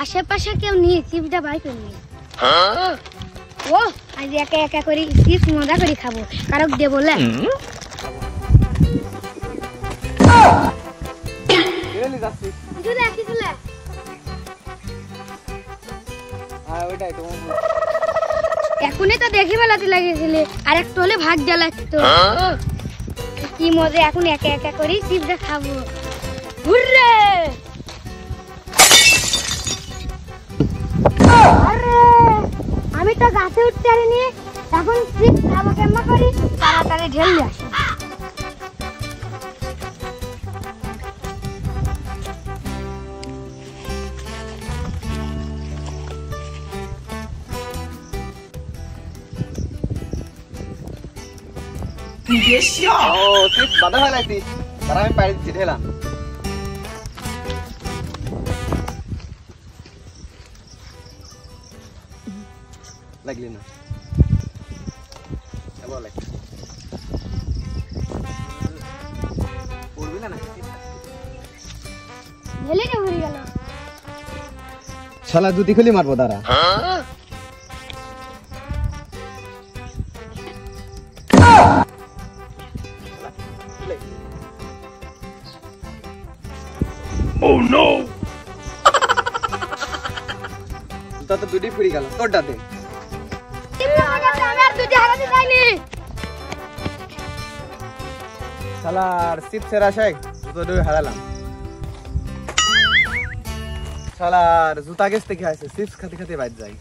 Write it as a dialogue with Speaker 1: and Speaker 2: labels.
Speaker 1: আশেপাশে কেউ নেই, চিপটা বাই করে নি। ও আজ একা একা করে চিপস মজা করে খাবো, কারক দে বলে। এখনই তো দেখে বেলাতে লাগিয়েছিলে, আর একটু হলে ভাগ জ্বালাতো। কি মজা, এখন একা একা করে চিপটা খাবো। হুররে! আরে আমি তো গাছে উঠতে পারিনি, এখন চিপস খাবো কেমন করি, তাড়াতাড়ি ঢেলে আসি।
Speaker 2: বাধা হয় লাগতি, তারা আমি পাড়ি দিচ্ছি ঢেলাম। লাগলি না পড়বি না
Speaker 1: ঢেলে কে মরে গেল।
Speaker 2: শালা জুতি খুলি মারবো দাঁড়া। Oh no! জুতা তো দুটি ফুরি গেল তোরটাতে। শালার চিপসের আশায় জুতো দুই হারালাম। শালার জুতা গেছ থেকে আছে, চিপস খাতে খাতে বাইর যায়।